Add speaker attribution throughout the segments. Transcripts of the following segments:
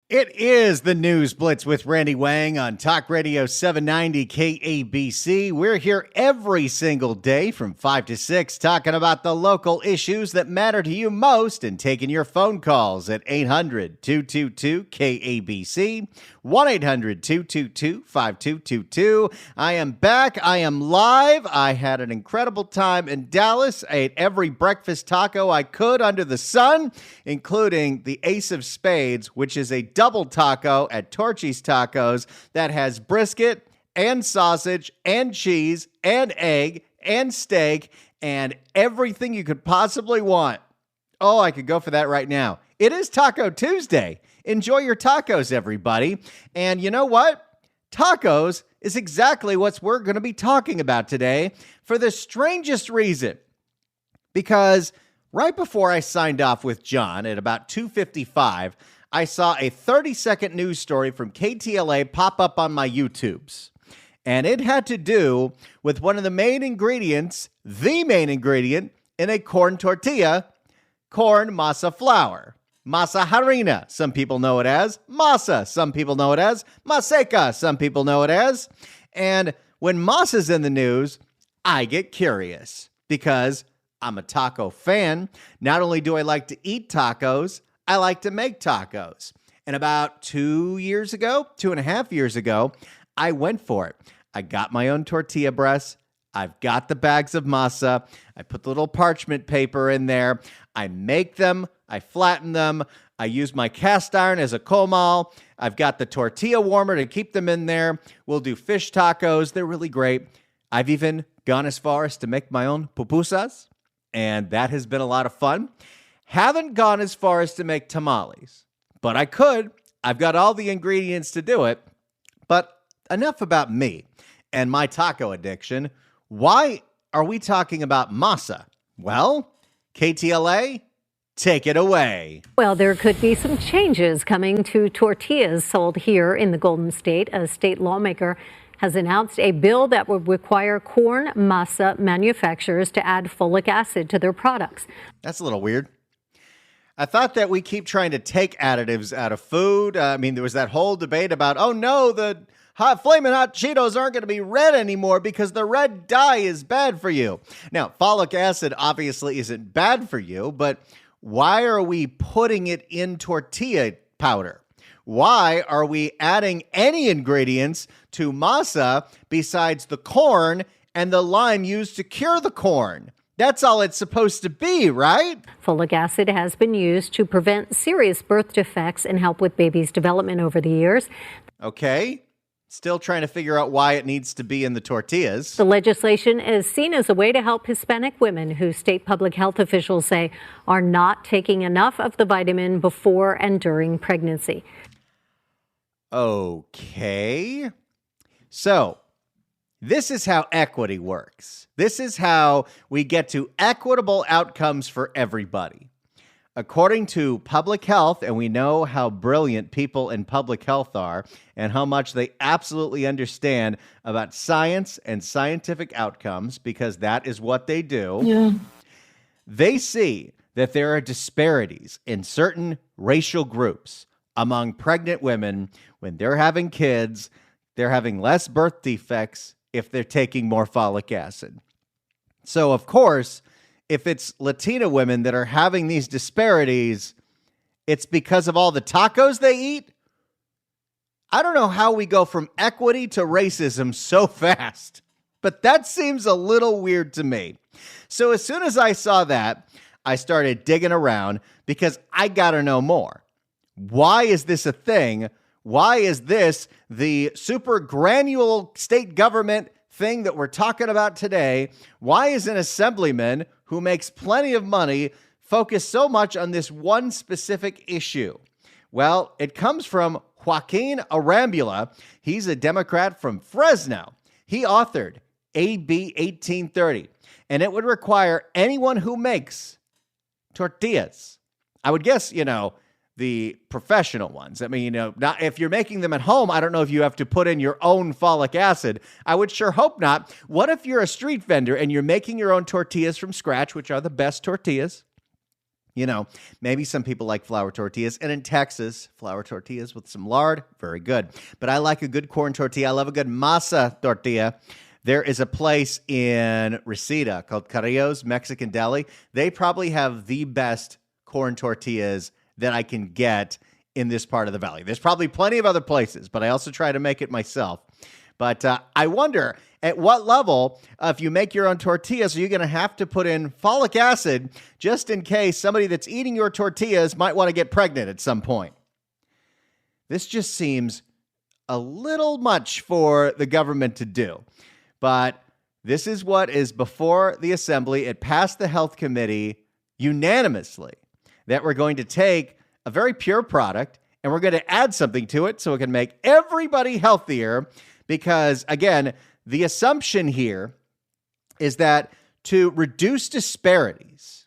Speaker 1: It is the News Blitz with Randy Wang on Talk Radio 790 KABC. We're here every single day from 5 to 6 talking about the local issues that matter to you most and taking your phone calls at 800-222-KABC, 1-800-222-5222. I am back. I am live. I had an incredible time in Dallas. I ate every breakfast taco I could under the sun, including the Ace of Spades, which is a double taco at Torchy's Tacos that has brisket and sausage and cheese and egg and steak and everything you could possibly want. Oh, I could go for that right now. It is Taco Tuesday. Enjoy your tacos, everybody. And you know what? Tacos is exactly what we're going to be talking about today for the strangest reason. Because right before I signed off with John at about 2:55, I saw a 30-second news story from KTLA pop up on my YouTubes. And it had to do with one of the main ingredients, the main ingredient in a corn tortilla, corn masa flour. Masa harina, some people know it as. Masa, some people know it as. Maseca, some people know it as. And when masa's in the news, I get curious because I'm a taco fan. Not only do I like to eat tacos, I like to make tacos. And about 2.5 years ago, I went for it. I got my own tortilla breasts. I've got the bags of masa. I put the little parchment paper in there. I make them. I flatten them. I use my cast iron as a comal. I've got the tortilla warmer to keep them in there. We'll do fish tacos. They're really great. I've even gone as far as to make my own pupusas, and that has been a lot of fun. Haven't gone as far as to make tamales, but I could. I've got all the ingredients to do it. But enough about me and my taco addiction. Why are we talking about masa? Well, KTLA, take it away.
Speaker 2: Well, there could be some changes coming to tortillas sold here in the Golden State. A state lawmaker has announced a bill that would require corn masa manufacturers to add folic acid to their products.
Speaker 1: That's a little weird. I thought that we keep trying to take additives out of food. There was that whole debate about, oh no, the Flamin' Hot Cheetos aren't going to be red anymore because the red dye is bad for you. Now, folic acid obviously isn't bad for you, but why are we putting it in tortilla powder? Why are we adding any ingredients to masa besides the corn and the lime used to cure the corn? That's all it's supposed to be, right?
Speaker 2: Folic acid has been used to prevent serious birth defects and help with babies' development over the years.
Speaker 1: Okay. Still trying to figure out why it needs to be in the tortillas.
Speaker 2: The legislation is seen as a way to help Hispanic women who state public health officials say are not taking enough of the vitamin before and during pregnancy.
Speaker 1: Okay. So, this is how equity works. This is how we get to equitable outcomes for everybody. According to public health, and we know how brilliant people in public health are and how much they absolutely understand about science and scientific outcomes, because that is what they do.
Speaker 3: Yeah.
Speaker 1: They see that there are disparities in certain racial groups among pregnant women. When they're having kids, they're having less birth defects if they're taking more folic acid. So, of course, if it's Latina women that are having these disparities, it's because of all the tacos they eat? I don't know how we go from equity to racism so fast, but that seems a little weird to me. So as soon as I saw that, I started digging around because I got to know more. Why is this a thing? Why is this the super granular state government thing that we're talking about today? Why is an assemblyman who makes plenty of money focus so much on this one specific issue? Well, it comes from Joaquin Arambula. He's a Democrat from Fresno. He authored AB 1830, and it would require anyone who makes tortillas. I would guess, the professional ones. Not if you're making them at home, I don't know if you have to put in your own folic acid. I would sure hope not. What if you're a street vendor and you're making your own tortillas from scratch, which are the best tortillas? Maybe some people like flour tortillas. And in Texas, flour tortillas with some lard, very good. But I like a good corn tortilla. I love a good masa tortilla. There is a place in Reseda called Carrillo's Mexican Deli. They probably have the best corn tortillas that I can get in this part of the valley. There's probably plenty of other places, but I also try to make it myself. But I wonder, at what level, if you make your own tortillas, are you going to have to put in folic acid just in case somebody that's eating your tortillas might want to get pregnant at some point? This just seems a little much for the government to do. But this is what is before the assembly. It passed the health committee unanimously that we're going to take a very pure product and we're going to add something to it so it can make everybody healthier. Because, again, the assumption here is that to reduce disparities,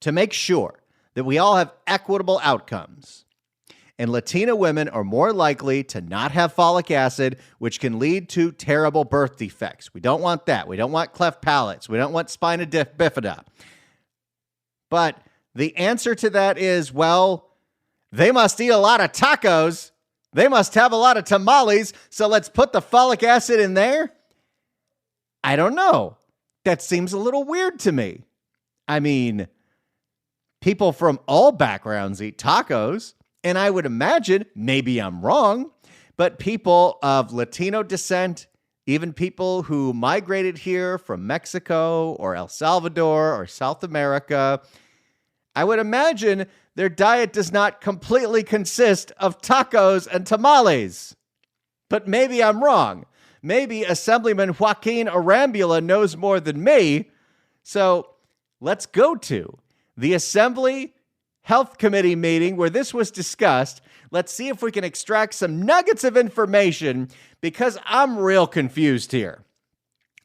Speaker 1: to make sure that we all have equitable outcomes, and Latina women are more likely to not have folic acid, which can lead to terrible birth defects. We don't want that. We don't want cleft palates. We don't want spina bifida. But the answer to that is, well, they must eat a lot of tacos. They must have a lot of tamales, so let's put the folic acid in there? I don't know. That seems a little weird to me. I mean, people from all backgrounds eat tacos, and I would imagine, maybe I'm wrong, but people of Latino descent, even people who migrated here from Mexico or El Salvador or South America, I would imagine their diet does not completely consist of tacos and tamales. But maybe I'm wrong. Maybe Assemblyman Joaquin Arambula knows more than me. So let's go to the Assembly Health Committee meeting where this was discussed. Let's see if we can extract some nuggets of information because I'm real confused here.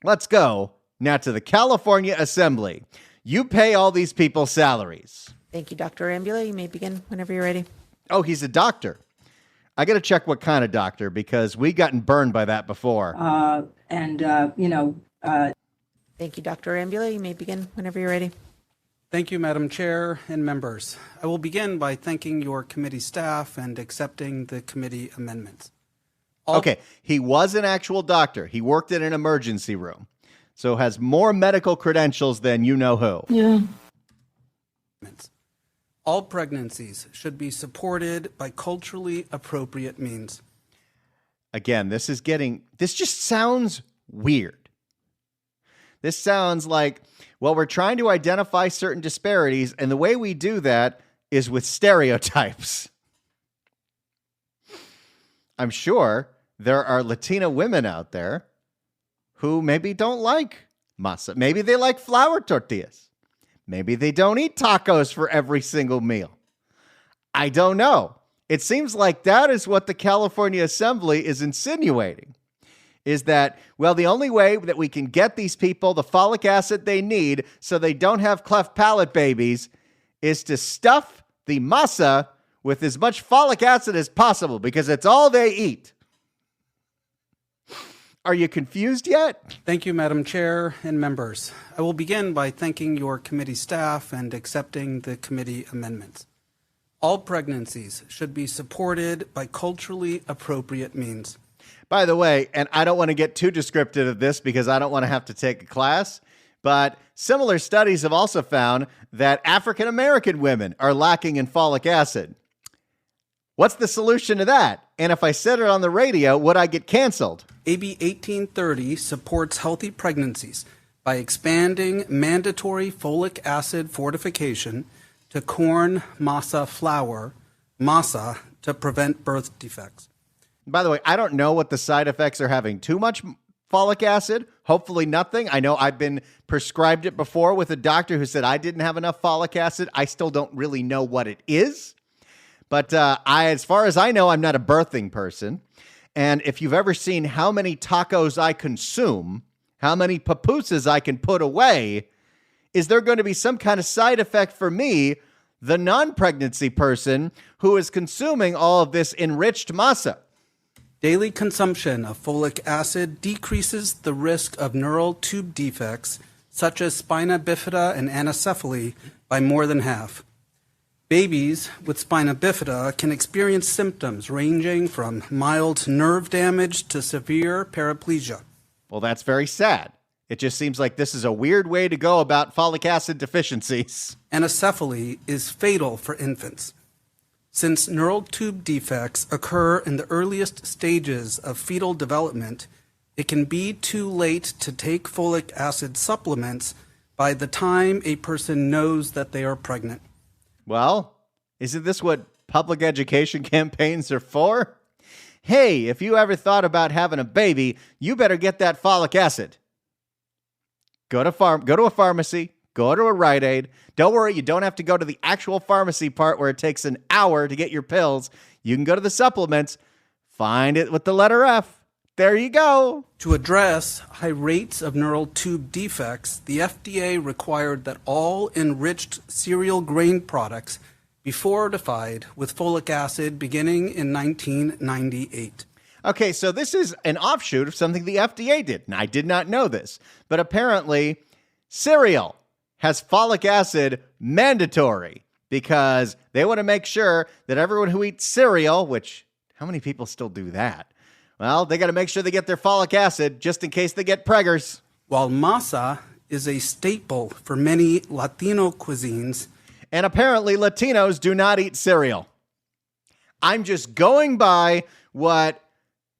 Speaker 1: Let's go now to the California Assembly. You pay all these people salaries.
Speaker 3: Thank you, Dr. Ambula. You may begin whenever you're ready.
Speaker 1: Oh, he's a doctor. I got to check what kind of doctor because we gotten burned by that before.
Speaker 3: Thank you, Dr. Ambula. You may begin whenever you're ready.
Speaker 4: Thank you, Madam Chair and members. I will begin by thanking your committee staff and accepting the committee amendments.
Speaker 1: Okay, he was an actual doctor. He worked in an emergency room, so has more medical credentials than you know who.
Speaker 3: Yeah.
Speaker 4: All pregnancies should be supported by culturally appropriate means.
Speaker 1: Again, this just sounds weird. This sounds like, well, we're trying to identify certain disparities, and the way we do that is with stereotypes. I'm sure there are Latina women out there who maybe don't like masa. Maybe they like flour tortillas. Maybe they don't eat tacos for every single meal. I don't know. It seems like that is what the California Assembly is insinuating, is that, well, the only way that we can get these people the folic acid they need so they don't have cleft palate babies is to stuff the masa with as much folic acid as possible because it's all they eat. Are you confused yet?
Speaker 4: Thank you, Madam Chair and members. I will begin by thanking your committee staff and accepting the committee amendments. All pregnancies should be supported by culturally appropriate means.
Speaker 1: By the way, and I don't want to get too descriptive of this because I don't want to have to take a class, but similar studies have also found that African American women are lacking in folic acid. What's the solution to that? And if I said it on the radio, would I get canceled?
Speaker 4: AB 1830 supports healthy pregnancies by expanding mandatory folic acid fortification to corn masa flour, masa, to prevent birth defects.
Speaker 1: By the way, I don't know what the side effects are having too much folic acid. Hopefully nothing. I know I've been prescribed it before with a doctor who said I didn't have enough folic acid. I still don't really know what it is. But as far as I know, I'm not a birthing person. And if you've ever seen how many tacos I consume, how many pupusas I can put away, is there going to be some kind of side effect for me, the non-pregnancy person who is consuming all of this enriched masa?
Speaker 4: Daily consumption of folic acid decreases the risk of neural tube defects, such as spina bifida and anencephaly, by more than half. Babies with spina bifida can experience symptoms ranging from mild nerve damage to severe paraplegia.
Speaker 1: Well, that's very sad. It just seems like this is a weird way to go about folic acid deficiencies.
Speaker 4: Anencephaly is fatal for infants. Since neural tube defects occur in the earliest stages of fetal development, it can be too late to take folic acid supplements by the time a person knows that they are pregnant.
Speaker 1: Well, isn't this what public education campaigns are for? Hey, if you ever thought about having a baby, you better get that folic acid. Go to a pharmacy, go to a Rite Aid. Don't worry, you don't have to go to the actual pharmacy part where it takes an hour to get your pills. You can go to the supplements, find it with the letter F. There you go.
Speaker 4: To address high rates of neural tube defects, the FDA required that all enriched cereal grain products be fortified with folic acid beginning in 1998.
Speaker 1: Okay, so this is an offshoot of something the FDA did, and I did not know this. But apparently, cereal has folic acid mandatory because they want to make sure that everyone who eats cereal, which how many people still do that? Well, they got to make sure they get their folic acid just in case they get preggers.
Speaker 4: While masa is a staple for many Latino cuisines,
Speaker 1: and apparently Latinos do not eat cereal. I'm just going by what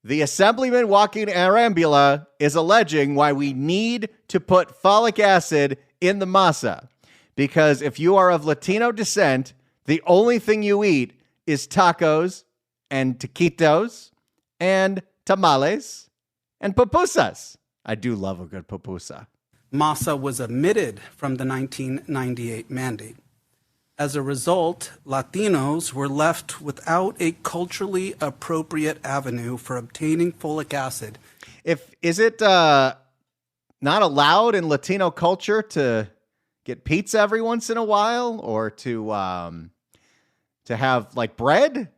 Speaker 1: the Assemblyman Joaquin Arambula is alleging why we need to put folic acid in the masa. Because if you are of Latino descent, the only thing you eat is tacos and taquitos and tamales and pupusas. I do love a good pupusa.
Speaker 4: masa was omitted from the 1998 mandate. As a result, Latinos were left without a culturally appropriate avenue for obtaining folic acid.
Speaker 1: Is it not allowed in Latino culture to get pizza every once in a while or to have like bread?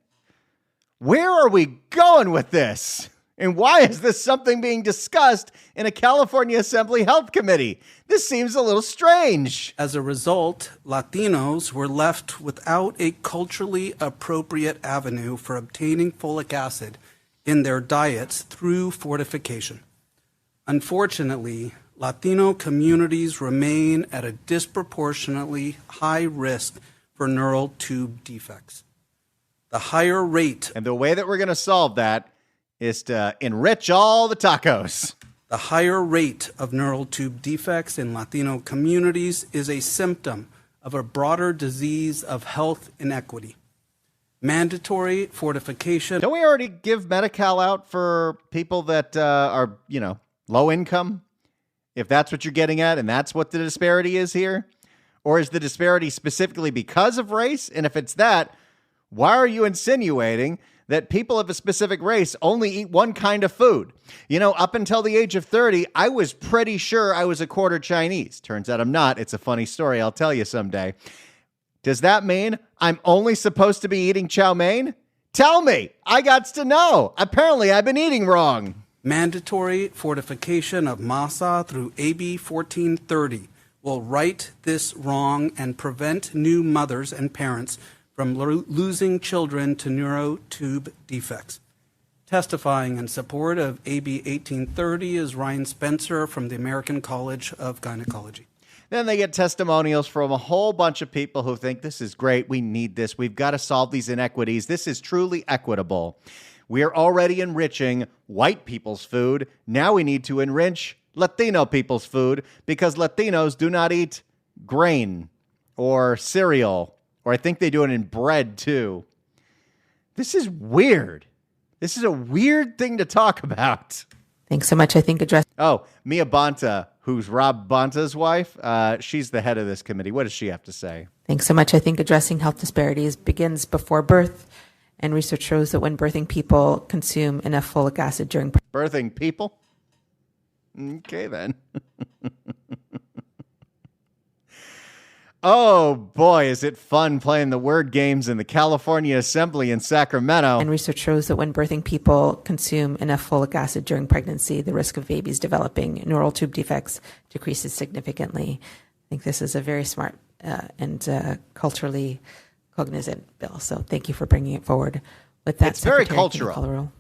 Speaker 1: Where are we going with this? And why is this something being discussed in a California Assembly Health Committee? This seems a little strange.
Speaker 4: As a result, Latinos were left without a culturally appropriate avenue for obtaining folic acid in their diets through fortification. Unfortunately, Latino communities remain at a disproportionately high risk for neural tube defects. The higher rate...
Speaker 1: And the way that we're going to solve that is to enrich all the tacos.
Speaker 4: The higher rate of neural tube defects in Latino communities is a symptom of a broader disease of health inequity. Mandatory fortification.
Speaker 1: Don't we already give Medi-Cal out for people that are, low income? If that's what you're getting at and that's what the disparity is here? Or is the disparity specifically because of race? And if it's that, why are you insinuating that people of a specific race only eat one kind of food? Up until the age of 30, I was pretty sure I was a quarter Chinese. Turns out I'm not. It's a funny story. I'll tell you someday. Does that mean I'm only supposed to be eating chow mein? Tell me. I gots to know. Apparently, I've been eating wrong.
Speaker 4: Mandatory fortification of masa through AB 1430 will right this wrong and prevent new mothers and parents from losing children to neurotube defects. Testifying in support of AB 1830 is Ryan Spencer from the American College of Gynecology.
Speaker 1: Then they get testimonials from a whole bunch of people who think this is great. We need this. We've got to solve these inequities. This is truly equitable. We're already enriching white people's food. Now we need to enrich Latino people's food because Latinos do not eat grain or cereal. Or I think they do it in bread, too. This is weird. This is a weird thing to talk about.
Speaker 3: Thanks so much. I think
Speaker 1: Oh, Mia Bonta, who's Rob Bonta's wife, she's the head of this committee. What does she have to say?
Speaker 3: Thanks so much. I think addressing health disparities begins before birth, and research shows that when birthing people consume enough folic acid during
Speaker 1: birthing people? Okay, then. Oh, boy, is it fun playing the word games in the California Assembly in Sacramento.
Speaker 3: And research shows that when birthing people consume enough folic acid during pregnancy, the risk of babies developing neural tube defects decreases significantly. I think this is a very smart and culturally cognizant bill. So thank you for bringing it forward with that.
Speaker 1: It's very
Speaker 3: Secretary
Speaker 1: cultural.
Speaker 3: Colorado.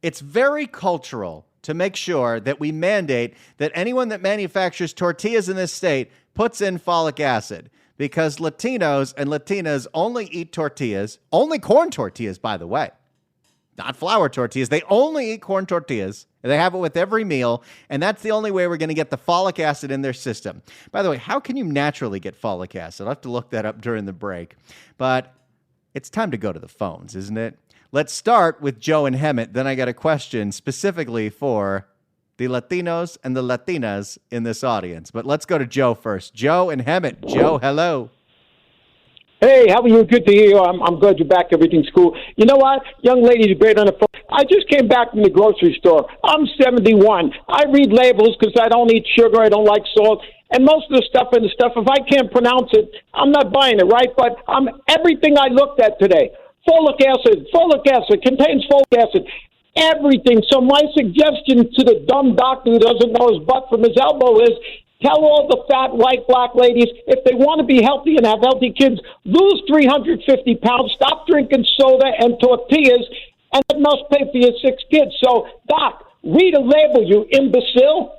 Speaker 1: It's very cultural to make sure that we mandate that anyone that manufactures tortillas in this state puts in folic acid, because Latinos and Latinas only eat tortillas, only corn tortillas, by the way, not flour tortillas. They only eat corn tortillas. They have it with every meal, and that's the only way we're going to get the folic acid in their system. By the way, how can you naturally get folic acid? I'll have to look that up during the break. But it's time to go to the phones, isn't it? Let's start with Joe and Hemet. Then I got a question specifically for the Latinos and the Latinas in this audience. But let's go to Joe first. Joe and Hemet. Joe, hello.
Speaker 5: Hey, how are you? Good to hear you. I'm glad you're back. Everything's cool. You know what? Young lady's great on the phone. I just came back from the grocery store. I'm 71. I read labels because I don't eat sugar. I don't like salt. And most of the stuff, if I can't pronounce it, I'm not buying it, right? But everything I looked at today, folic acid contains folic acid. Everything. So my suggestion to the dumb doctor who doesn't know his butt from his elbow is, tell all the fat, white, black ladies, if they want to be healthy and have healthy kids, lose 350 pounds, stop drinking soda and tortillas, and it must pay for your 6 kids. So, Doc, read a label, you imbecile.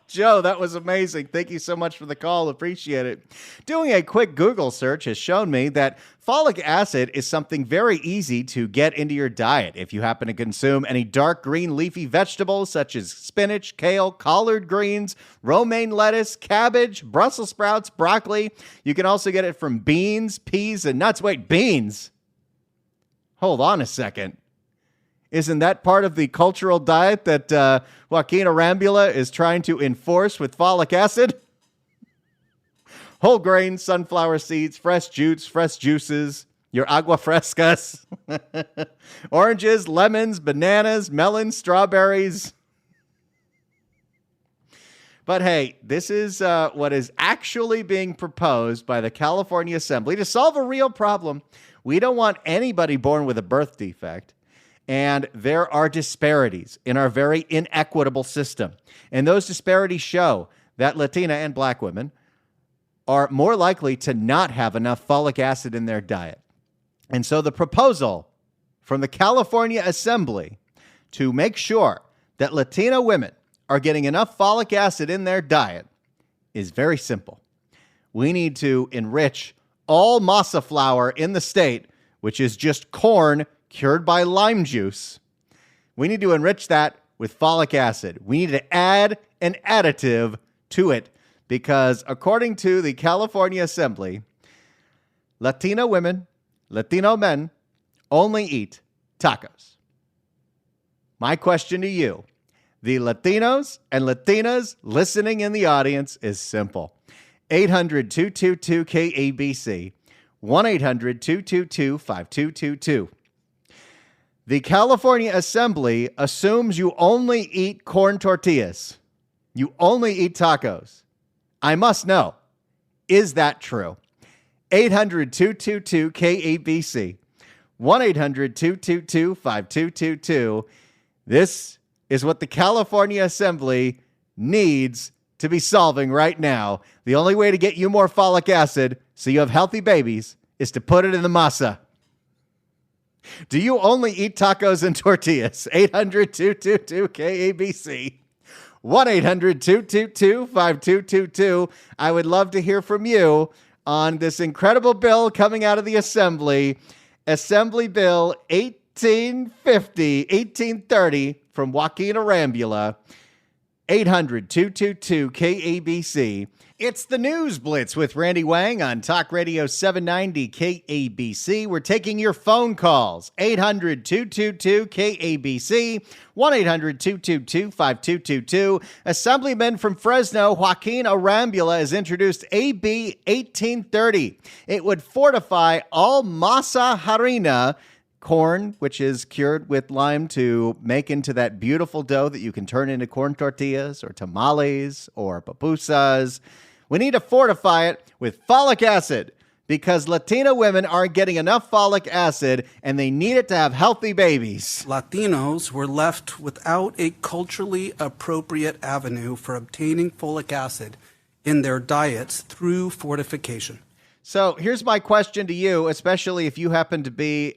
Speaker 1: Joe, that was amazing. Thank you so much for the call. Appreciate it. Doing a quick Google search has shown me that folic acid is something very easy to get into your diet. If you happen to consume any dark green leafy vegetables such as spinach, kale, collard greens, romaine lettuce, cabbage, Brussels sprouts, broccoli. You can also get it from beans, peas, and nuts. Wait, beans? Hold on a second. Isn't that part of the cultural diet that Joaquin Arambula is trying to enforce with folic acid? Whole grains, sunflower seeds, fresh juices, your agua frescas, oranges, lemons, bananas, melons, strawberries. But hey, this is what is actually being proposed by the California Assembly to solve a real problem. We don't want anybody born with a birth defect. And there are disparities in our very inequitable system. And those disparities show that Latina and black women are more likely to not have enough folic acid in their diet. And so the proposal from the California Assembly to make sure that Latina women are getting enough folic acid in their diet is very simple. We need to enrich all masa flour in the state, which is just corn cured by lime juice. We need to enrich that with folic acid. We need to add an additive to it because according to the California Assembly, Latina women, Latino men only eat tacos. My question to you, the Latinos and Latinas listening in the audience, is simple. 800-222-KABC, 1-800-222-5222. The California Assembly assumes you only eat corn tortillas. You only eat tacos. I must know, is that true? 800-222-KABC, 1-800-222-5222. This is what the California Assembly needs to be solving right now. The only way to get you more folic acid so you have healthy babies is to put it in the masa. Do you only eat tacos and tortillas? 800-222-KABC. 1-800-222-5222. I would love to hear from you on this incredible bill coming out of the Assembly. Assembly Bill 1830 from Joaquin Arambula. 800-222-KABC. It's the News Blitz with Randy Wang on Talk Radio 790 KABC. We're taking your phone calls. 800-222-KABC, 1-800-222-5222. Assemblyman from Fresno, Joaquin Arambula, has introduced AB 1830. It would fortify all masa harina, corn, which is cured with lime to make into that beautiful dough that you can turn into corn tortillas or tamales or pupusas. We need to fortify it with folic acid because Latina women aren't getting enough folic acid and they need it to have healthy babies.
Speaker 4: Latinos were left without a culturally appropriate avenue for obtaining folic acid in their diets through fortification.
Speaker 1: So here's my question to you, especially if you happen to be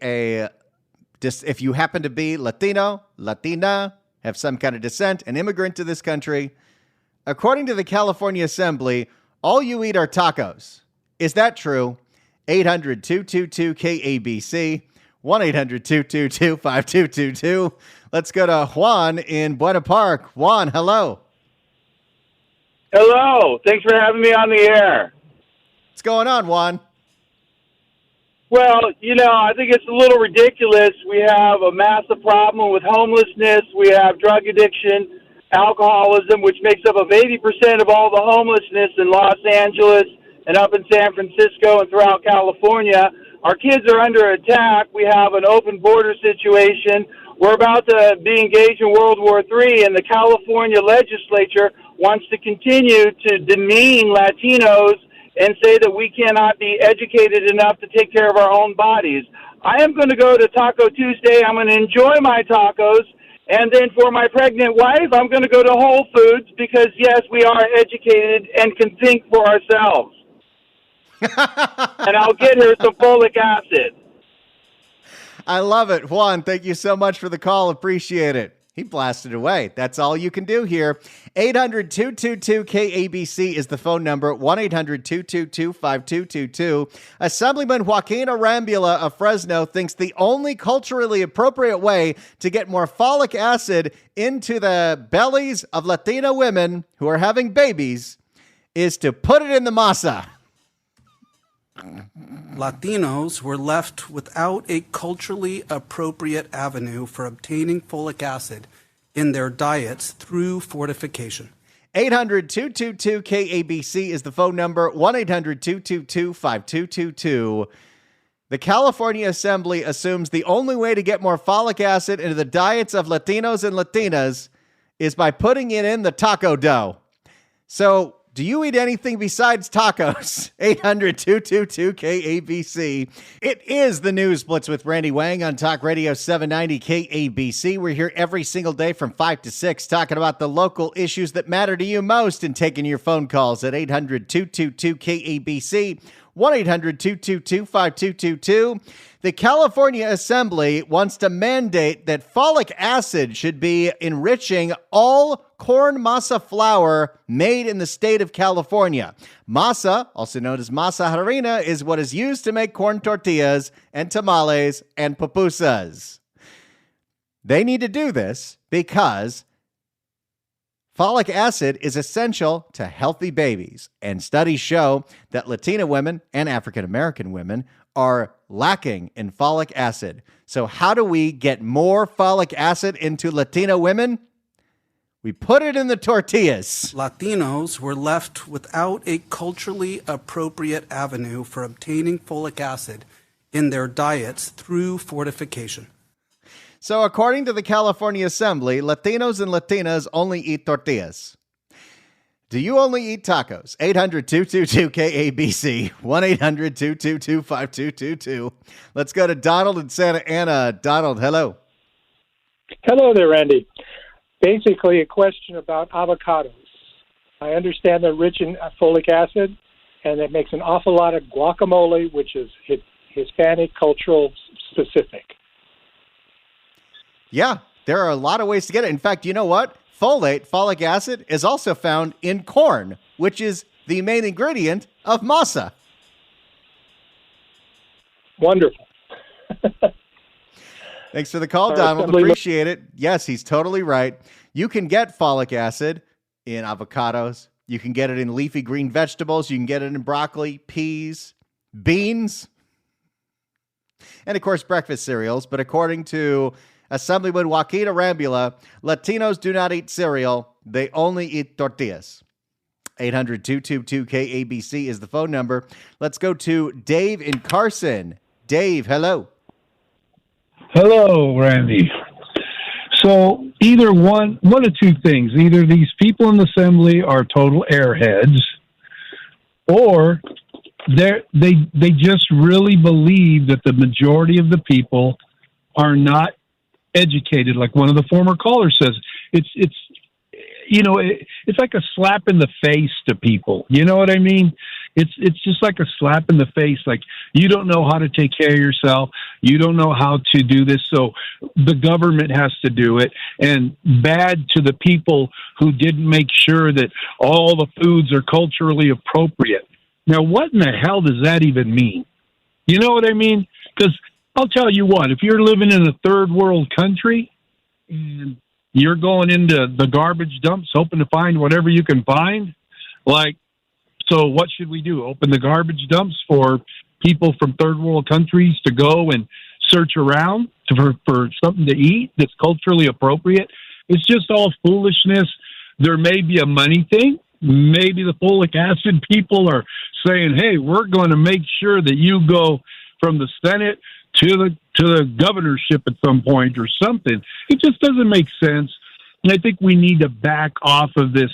Speaker 1: Latino, Latina, have some kind of descent, an immigrant to this country. According to the California Assembly, all you eat are tacos. Is that true? 800-222-KABC, 1-800-222-5222. Let's go to Juan in Buena Park. Juan, hello.
Speaker 6: Hello. Thanks for having me on the air.
Speaker 1: What's going on, Juan?
Speaker 6: Well, I think it's a little ridiculous. We have a massive problem with homelessness. We have drug addiction, alcoholism, which makes up of 80% of all the homelessness in Los Angeles and up in San Francisco and throughout California. Our kids are under attack. We have an open border situation. We're about to be engaged in World War III, and the California legislature wants to continue to demean Latinos and say that we cannot be educated enough to take care of our own bodies. I am going to go to Taco Tuesday. I'm going to enjoy my tacos. And then for my pregnant wife, I'm going to go to Whole Foods because, yes, we are educated and can think for ourselves. And I'll get her some folic acid.
Speaker 1: I love it. Juan, thank you so much for the call. Appreciate it. He blasted away. That's all you can do here. 800-222-KABC is the phone number. 1-800-222-5222. Assemblyman Joaquin Arambula of Fresno thinks the only culturally appropriate way to get more folic acid into the bellies of Latina women who are having babies is to put it in the masa.
Speaker 4: Latinos were left without a culturally appropriate avenue for obtaining folic acid in their diets through fortification.
Speaker 1: 800-222-KABC is the phone number. 1-800-222-5222. The California Assembly assumes the only way to get more folic acid into the diets of Latinos and Latinas is by putting it in the taco dough. So, do you eat anything besides tacos? 800-222-KABC. It is the News Blitz with Randy Wang on Talk Radio 790 KABC. We're here every single day from 5 to 6 talking about the local issues that matter to you most and taking your phone calls at 800-222-KABC, 1-800-222-5222. The California Assembly wants to mandate that folic acid should be enriching all corn masa flour made in the state of California. Masa, also known as masa harina, is what is used to make corn tortillas and tamales and pupusas. They need to do this because folic acid is essential to healthy babies, and studies show that Latina women and African American women are lacking in folic acid. So how do we get more folic acid into Latina women? We put it in the tortillas.
Speaker 4: Latinos were left without a culturally appropriate avenue for obtaining folic acid in their diets through fortification.
Speaker 1: So according to the California Assembly, Latinos and Latinas only eat tortillas. Do you only eat tacos? 800-222-KABC, 1-800-222-5222. Let's go to Donald in Santa Ana. Donald, hello.
Speaker 7: Hello there, Randy. Basically, a question about avocados. I understand they're rich in folic acid, and it makes an awful lot of guacamole, which is Hispanic cultural specific.
Speaker 1: Yeah, there are a lot of ways to get it. In fact, you know what? Folic acid, is also found in corn, which is the main ingredient of masa.
Speaker 7: Wonderful.
Speaker 1: Thanks for the call, Donald. Appreciate it. Yes, he's totally right. You can get folic acid in avocados. You can get it in leafy green vegetables. You can get it in broccoli, peas, beans, and, of course, breakfast cereals. But according to Assemblyman Joaquin Arambula, Latinos do not eat cereal. They only eat tortillas. 800-222-KABC is the phone number. Let's go to Dave in Carson. Dave, hello.
Speaker 8: Hello, Randy. So either one of two things. Either these people in the assembly are total airheads, or they just really believe that the majority of the people are not educated. Like one of the former callers says, it's like a slap in the face to people. You know what I mean? It's just like a slap in the face. Like, you don't know how to take care of yourself. You don't know how to do this. So the government has to do it. And bad to the people who didn't make sure that all the foods are culturally appropriate. Now, what in the hell does that even mean? You know what I mean? Because I'll tell you what, if you're living in a third world country and you're going into the garbage dumps hoping to find whatever you can find, like, so what should we do? Open the garbage dumps for people from third world countries to go and search around for something to eat that's culturally appropriate? It's just all foolishness. There may be a money thing. Maybe the folic acid people are saying, hey, we're going to make sure that you go from the Senate to the governorship at some point or something. It just doesn't make sense. And I think we need to back off of this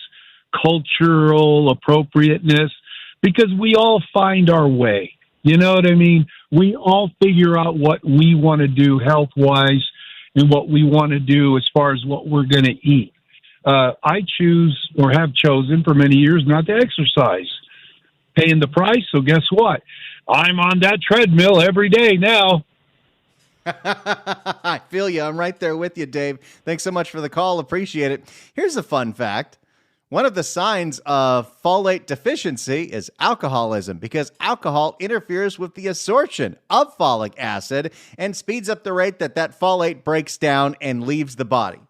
Speaker 8: cultural appropriateness, because we all find our way. You know what I mean? We all figure out what we want to do health-wise and what we want to do as far as what we're going to eat. I choose, or have chosen for many years, not to exercise. Paying the price, so guess what? I'm on that treadmill every day now.
Speaker 1: I feel you. I'm right there with you, Dave. Thanks so much for the call. Appreciate it. Here's a fun fact. One of the signs of folate deficiency is alcoholism, because alcohol interferes with the absorption of folic acid and speeds up the rate that folate breaks down and leaves the body.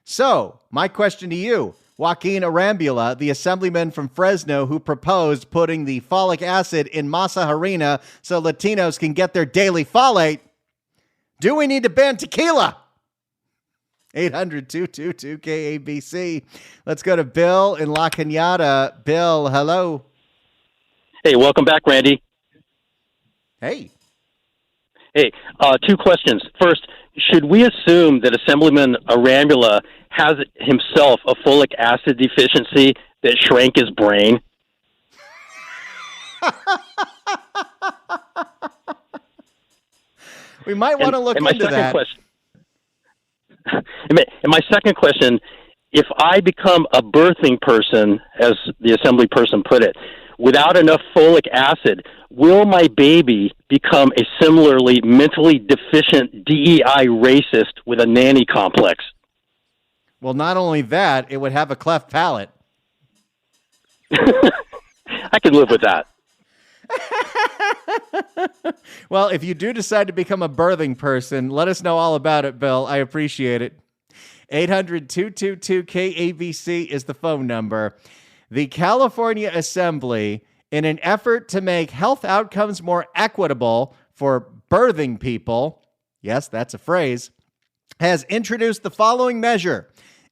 Speaker 1: So, my question to you, Joaquin Arambula, the assemblyman from Fresno who proposed putting the folic acid in masa harina so Latinos can get their daily folate, do we need to ban tequila? 800-222-KABC. Let's go to Bill in La Cañada. Bill, hello.
Speaker 9: Hey, welcome back, Randy.
Speaker 1: Hey.
Speaker 9: Hey, two questions. First, should we assume that Assemblyman Arambula has himself a folic acid deficiency that shrank his brain?
Speaker 1: We might want to look into that.
Speaker 9: And my second question, if I become a birthing person, as the assembly person put it, without enough folic acid, will my baby become a similarly mentally deficient DEI racist with a nanny complex?
Speaker 1: Well, not only that, it would have a cleft palate.
Speaker 9: I can live with that.
Speaker 1: Well, if you do decide to become a birthing person, let us know all about it, Bill. I appreciate it. 800-222-KABC is the phone number. The California Assembly, in an effort to make health outcomes more equitable for birthing people, yes, that's a phrase, has introduced the following measure,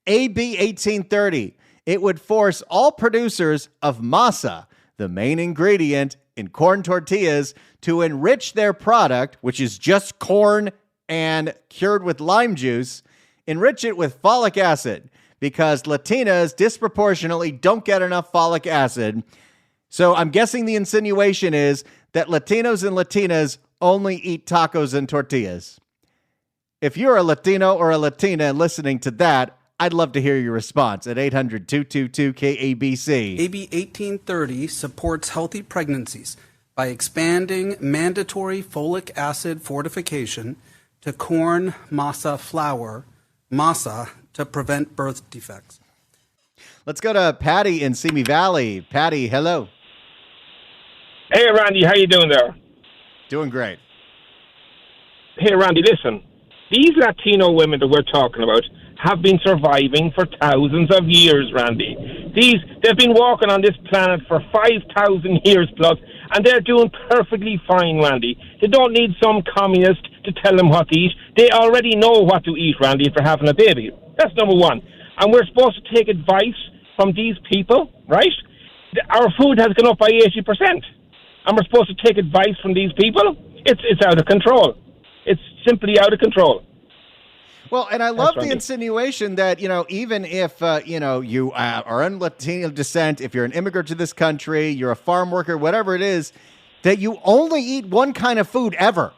Speaker 1: AB 1830. It would force all producers of masa, the main ingredient in corn tortillas, to enrich their product, which is just corn and cured with lime juice, enrich it with folic acid, because Latinas disproportionately don't get enough folic acid. So I'm guessing the insinuation is that Latinos and Latinas only eat tacos and tortillas. If you're a Latino or a Latina and listening to that, I'd love to hear your response at 800-222-KABC.
Speaker 4: AB 1830 supports healthy pregnancies by expanding mandatory folic acid fortification to corn masa flour, masa, to prevent birth defects.
Speaker 1: Let's go to Patty in Simi Valley. Patty, hello.
Speaker 10: Hey, Randy, how you doing there?
Speaker 1: Doing great.
Speaker 10: Hey, Randy, listen. These Latino women that we're talking about have been surviving for thousands of years, Randy. They've been walking on this planet for 5,000 years plus, and they're doing perfectly fine, Randy. They don't need some communist to tell them what to eat. They already know what to eat, Randy, if they're having a baby. That's number one. And we're supposed to take advice from these people, right? Our food has gone up by 80%. And we're supposed to take advice from these people? It's out of control. It's simply out of control.
Speaker 1: Well, and I love the insinuation that, even if, you are in Latino descent, if you're an immigrant to this country, you're a farm worker, whatever it is, that you only eat one kind of food ever.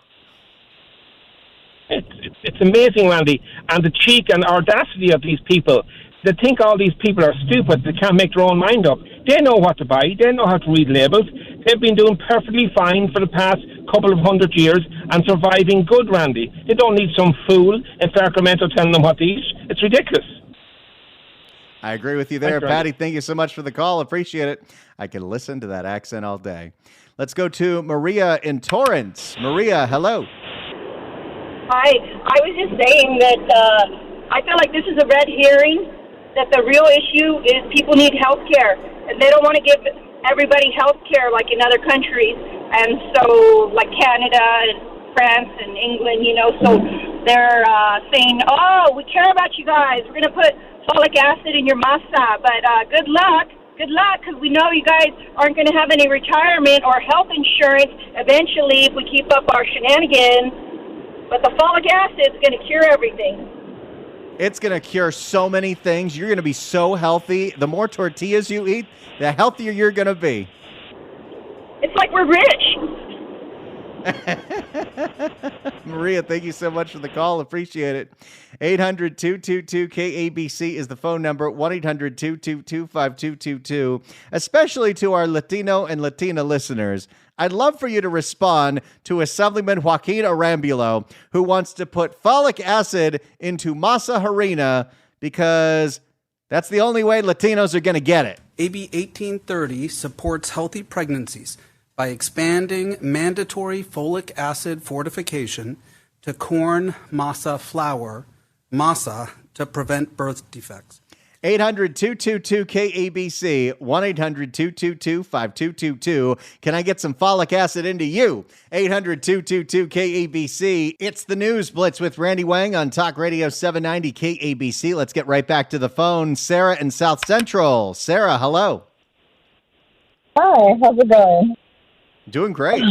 Speaker 10: It's amazing, Randy. And the cheek and audacity of these people. They think all these people are stupid. They can't make their own mind up. They know what to buy. They know how to read labels. They've been doing perfectly fine for the past couple of 100 years and surviving good, Randy. They don't need some fool in Sacramento telling them what to eat. It's ridiculous.
Speaker 1: I agree with you there,
Speaker 10: Thanks,
Speaker 1: Patty. Thank you so much for the call. Appreciate it. I can listen to that accent all day. Let's go to Maria in Torrance. Maria, hello.
Speaker 11: Hi. I was just saying that I feel like this is a red herring, that the real issue is people need health care, and they don't want to give everybody health care like in other countries. And so, like Canada and France and England, so they're saying, oh, we care about you guys. We're going to put folic acid in your masa, but good luck, because we know you guys aren't going to have any retirement or health insurance eventually if we keep up our shenanigans. But the folic acid is going to cure everything.
Speaker 1: It's going to cure so many things. You're going to be so healthy. The more tortillas you eat, the healthier you're going to be.
Speaker 11: It's like we're rich.
Speaker 1: Maria, thank you so much for the call. Appreciate it. 800-222-KABC is the phone number, 1-800-222-5222. Especially to our Latino and Latina listeners, I'd love for you to respond to Assemblyman Joaquin Arambulo, who wants to put folic acid into masa harina because that's the only way Latinos are going to get it.
Speaker 4: AB 1830 supports healthy pregnancies by expanding mandatory folic acid fortification to corn masa flour, masa, to prevent birth defects.
Speaker 1: 800-222-KABC, 1-800-222-5222. Can I get some folic acid into you? 800-222-KABC. It's the News Blitz with Randy Wang on Talk Radio 790 KABC. Let's get right back to the phone. Sarah in South Central. Sarah, hello.
Speaker 12: Hi, how's it going?
Speaker 1: Doing great.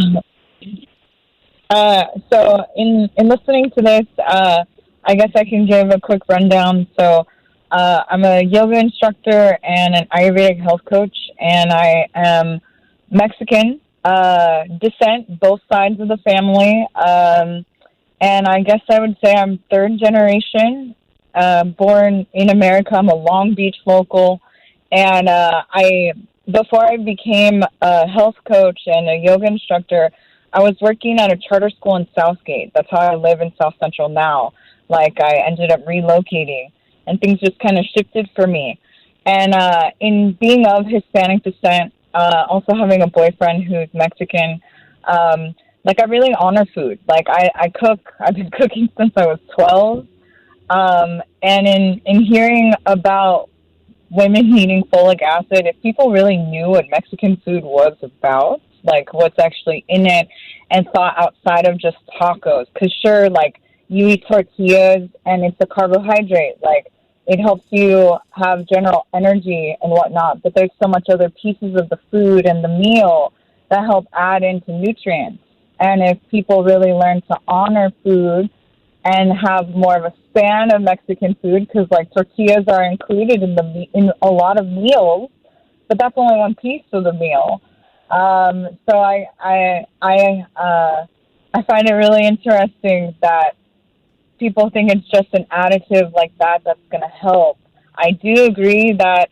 Speaker 12: So in listening to this, I guess I can give a quick rundown. So I'm a yoga instructor and an Ayurvedic health coach, and I am Mexican descent, both sides of the family. And I guess I would say I'm third generation, born in America. I'm a Long Beach local, and before I became a health coach and a yoga instructor, I was working at a charter school in Southgate. That's how I live in South Central now. Like, I ended up relocating, and things just kind of shifted for me. And in being of Hispanic descent, also having a boyfriend who's Mexican, like, I really honor food. Like, I cook. I've been cooking since I was 12. And in hearing about women needing folic acid, if people really knew what Mexican food was about, like what's actually in it, and thought outside of just tacos. Because sure, like, you eat tortillas and it's a carbohydrate. Like, it helps you have general energy and whatnot. But there's so much other pieces of the food and the meal that help add into nutrients. And if people really learn to honor food and have more of a span of Mexican food, because like tortillas are included in a lot of meals, but that's only one piece of the meal. So I find it really interesting that people think it's just an additive like that that's going to help. I do agree that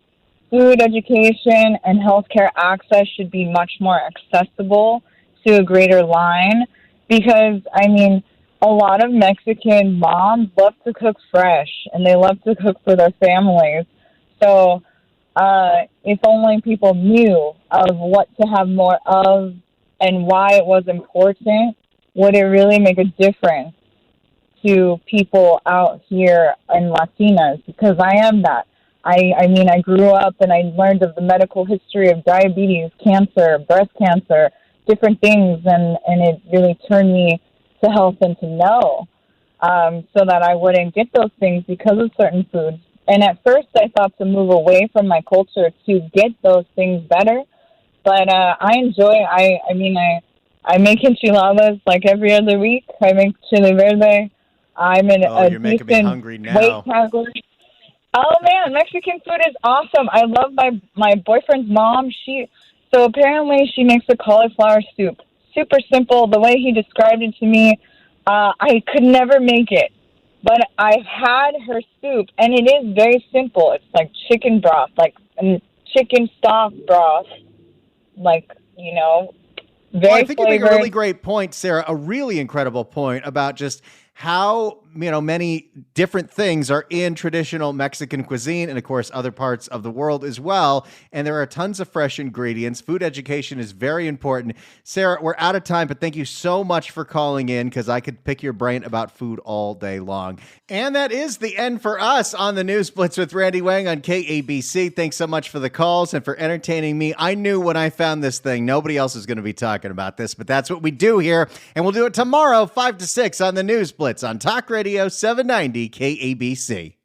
Speaker 12: food education and healthcare access should be much more accessible to a greater line, because I mean, a lot of Mexican moms love to cook fresh, and they love to cook for their families. So if only people knew of what to have more of and why it was important, would it really make a difference to people out here and Latinas? Because I am that. I mean, I grew up and I learned of the medical history of diabetes, cancer, breast cancer, different things, and it really turned me to health and to know, so that I wouldn't get those things because of certain foods. And at first I thought to move away from my culture to get those things better. But I make enchiladas like every other week. I make chile verde. I'm in
Speaker 1: you're making me hungry now.
Speaker 12: Weight category. Oh man, Mexican food is awesome. I love my boyfriend's mom. So apparently she makes a cauliflower soup. Super simple. The way he described it to me, I could never make it. But I've had her soup, and it is very simple. It's like chicken broth, like chicken stock broth. Like, you know, very
Speaker 1: Well, I think you make a
Speaker 12: flavored.
Speaker 1: really great point, Sarah, a really incredible point about just how, many different things are in traditional Mexican cuisine and, of course, other parts of the world as well. And there are tons of fresh ingredients. Food education is very important. Sarah, we're out of time, but thank you so much for calling in because I could pick your brain about food all day long. And that is the end for us on the News Blitz with Randy Wang on KABC. Thanks so much for the calls and for entertaining me. I knew when I found this thing, nobody else is going to be talking about this, but that's what we do here. And we'll do it tomorrow, 5 to 6 on the News Blitz on Talk Radio 790 KABC.